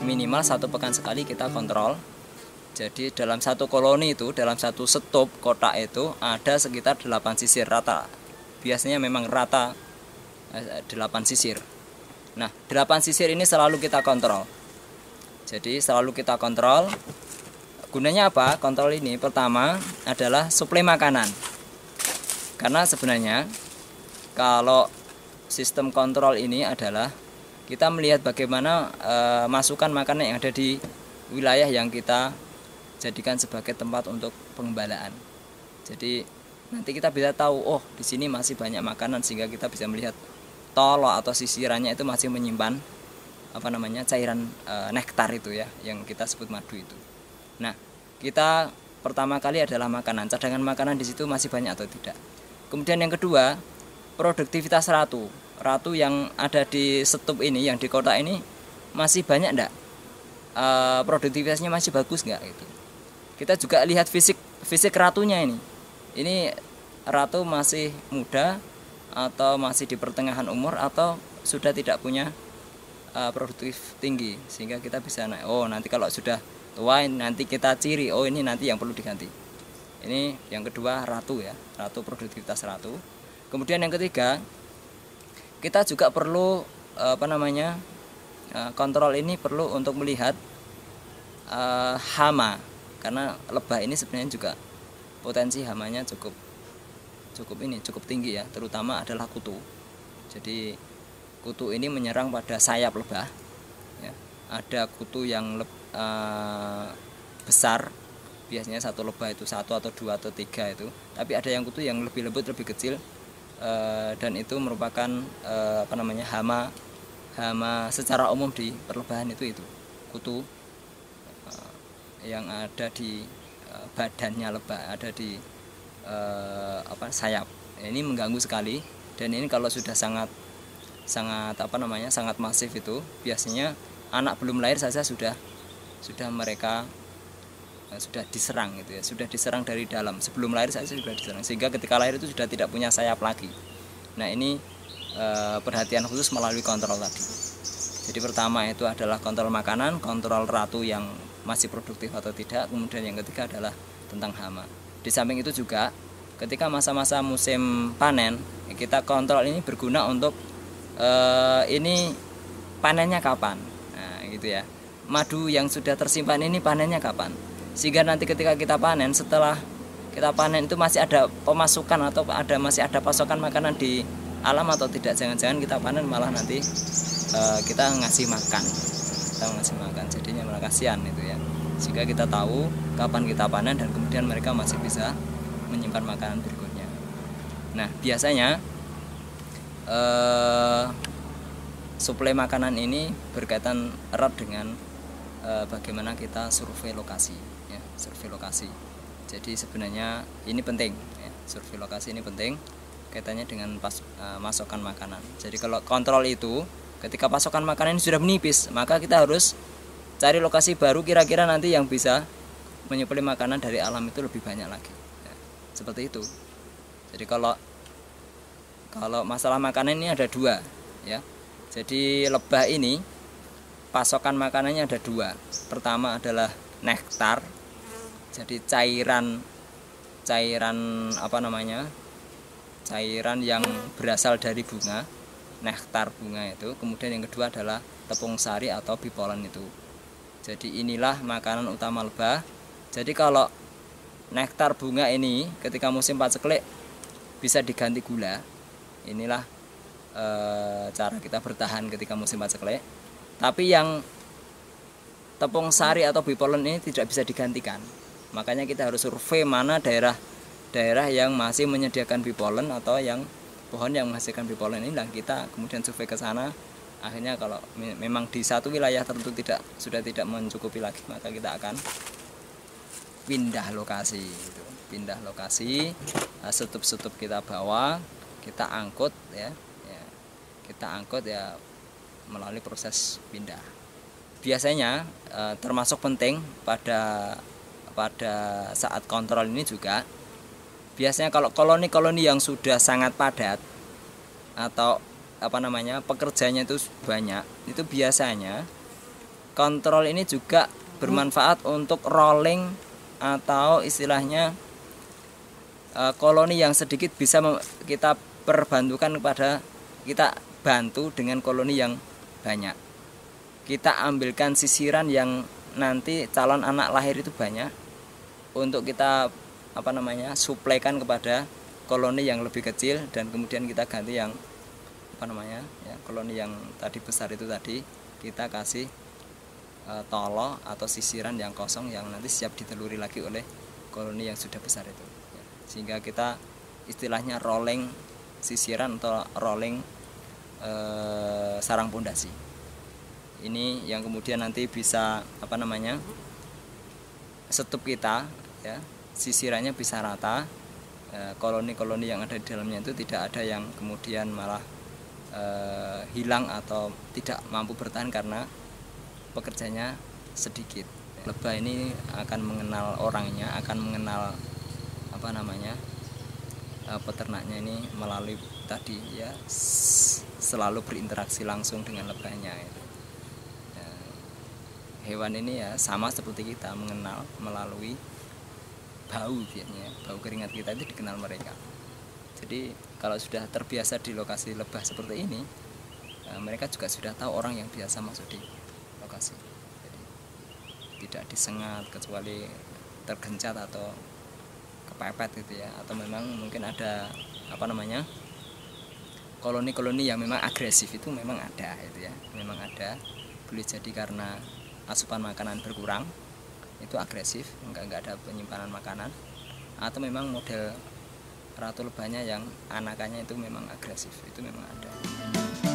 minimal 1 pekan sekali kita kontrol. Jadi dalam satu koloni itu, dalam satu stop kotak itu ada sekitar 8 sisir rata. Biasanya memang rata 8 sisir. Nah, 8 sisir ini selalu kita kontrol. Jadi selalu kita kontrol. Gunanya apa? Kontrol ini pertama adalah suplai makanan. Karena sebenarnya kalau sistem kontrol ini adalah kita melihat bagaimana masukan makanan yang ada di wilayah yang kita jadikan sebagai tempat untuk pengembalaan. Jadi nanti kita bisa tahu, oh di sini masih banyak makanan, sehingga kita bisa melihat tolok atau sisirannya itu masih menyimpan cairan nektar itu ya, yang kita sebut madu itu. Nah, kita pertama kali adalah makanan, cadangan makanan di situ masih banyak atau tidak. Kemudian yang kedua, produktivitas ratu. Ratu yang ada di stop ini, yang di kotak ini masih banyak enggak? Produktivitasnya masih bagus enggak gitu. Kita juga lihat fisik ratunya ini. Ini ratu masih muda atau masih di pertengahan umur atau sudah tidak punya produktif tinggi, sehingga kita bisa naik. Oh, nanti kalau sudah tua nanti kita ciri, oh ini nanti yang perlu diganti. Ini yang kedua, ratu ya, ratu, produktivitas ratu. Kemudian yang ketiga, kita juga perlu kontrol ini perlu untuk melihat hama, karena lebah ini sebenarnya juga potensi hamanya cukup tinggi ya, terutama adalah kutu. Jadi kutu ini menyerang pada sayap lebah ya. Ada kutu yang besar, biasanya satu lebah itu 1 atau 2 atau 3 itu, tapi ada yang kutu yang lebih lembut, lebih kecil, dan itu merupakan hama secara umum di perlebahan itu kutu yang ada di badannya lebah, ada di sayap. Ini mengganggu sekali, dan ini kalau sudah sangat masif itu, biasanya anak belum lahir saja sudah mereka sudah diserang gitu ya, sudah diserang dari dalam, sebelum lahir saja sudah diserang, sehingga ketika lahir itu sudah tidak punya sayap lagi. Nah, ini perhatian khusus melalui kontrol tadi. Jadi pertama itu adalah kontrol makanan, kontrol ratu yang masih produktif atau tidak. Kemudian yang ketiga adalah tentang hama. Di samping itu juga ketika masa-masa musim panen, kita kontrol ini berguna untuk ini panennya kapan. Nah, gitu ya. Madu yang sudah tersimpan ini panennya kapan? Sehingga nanti ketika kita panen, setelah kita panen itu masih ada pemasukan atau masih ada pasokan makanan di alam atau tidak. Jangan-jangan kita panen malah nanti kita ngasih makan. Jadinya malah kasihan itu ya. Sehingga kita tahu kapan kita panen, dan kemudian mereka masih bisa menyimpan makanan berikutnya. Nah, biasanya suplai makanan ini berkaitan erat dengan bagaimana kita survei lokasi ya, survei lokasi. Jadi sebenarnya ini penting ya, survei lokasi ini penting kaitannya dengan pasokan makanan. Jadi kalau kontrol itu ketika pasokan makanan ini sudah menipis, maka kita harus cari lokasi baru kira-kira nanti yang bisa menyuplai makanan dari alam itu lebih banyak lagi ya, seperti itu. Jadi kalau masalah makanan ini ada 2 ya. Jadi lebah ini pasokan makanannya ada 2. Pertama adalah nektar. Jadi cairan yang berasal dari bunga, nektar bunga itu. Kemudian yang kedua adalah tepung sari atau bipolen itu. Jadi inilah makanan utama lebah. Jadi kalau nektar bunga ini ketika musim paceklik bisa diganti gula. Inilah cara kita bertahan ketika musim paceklik. Tapi yang tepung sari atau bipolen ini tidak bisa digantikan. Makanya kita harus survei mana daerah yang masih menyediakan bipolen atau yang pohon yang menghasilkan bipolen ini, dan kita kemudian survei ke sana. Akhirnya kalau memang di satu wilayah tertentu sudah tidak mencukupi lagi, maka kita akan pindah lokasi gitu. Pindah lokasi, stup-stup kita bawa, kita angkut ya. Kita angkut ya melalui proses pindah. Biasanya termasuk penting pada saat kontrol ini juga, biasanya kalau koloni-koloni yang sudah sangat padat atau pekerjanya itu banyak, itu biasanya kontrol ini juga bermanfaat untuk rolling atau istilahnya koloni yang sedikit bisa kita perbantukan kepada, kita bantu dengan koloni yang banyak. Kita ambilkan sisiran yang nanti calon anak lahir itu banyak untuk kita suplaikan kepada koloni yang lebih kecil, dan kemudian kita ganti yang koloni yang tadi besar itu tadi kita kasih tolo atau sisiran yang kosong yang nanti siap diteluri lagi oleh koloni yang sudah besar itu. Sehingga kita istilahnya rolling sisiran atau rolling sarang pondasi. Ini yang kemudian nanti bisa setup kita ya, sisirannya bisa rata, koloni-koloni yang ada di dalamnya itu tidak ada yang kemudian malah hilang atau tidak mampu bertahan karena pekerjanya sedikit. Lebah ini akan mengenal orangnya, akan mengenal peternaknya ini melalui tadi ya, selalu berinteraksi langsung dengan lebahnya itu. Hewan ini ya sama seperti kita mengenal melalui bau, biasanya bau keringat kita itu dikenal mereka. Jadi kalau sudah terbiasa di lokasi lebah seperti ini, mereka juga sudah tahu orang yang biasa masuk di lokasi. Jadi tidak disengat kecuali tergencat atau kepepet gitu ya, atau memang mungkin ada koloni-koloni yang memang agresif, itu memang ada itu ya, memang ada. Boleh jadi karena asupan makanan berkurang, itu agresif, enggak ada penyimpanan makanan, atau memang model ratu lebahnya yang anakannya itu memang agresif, itu memang ada.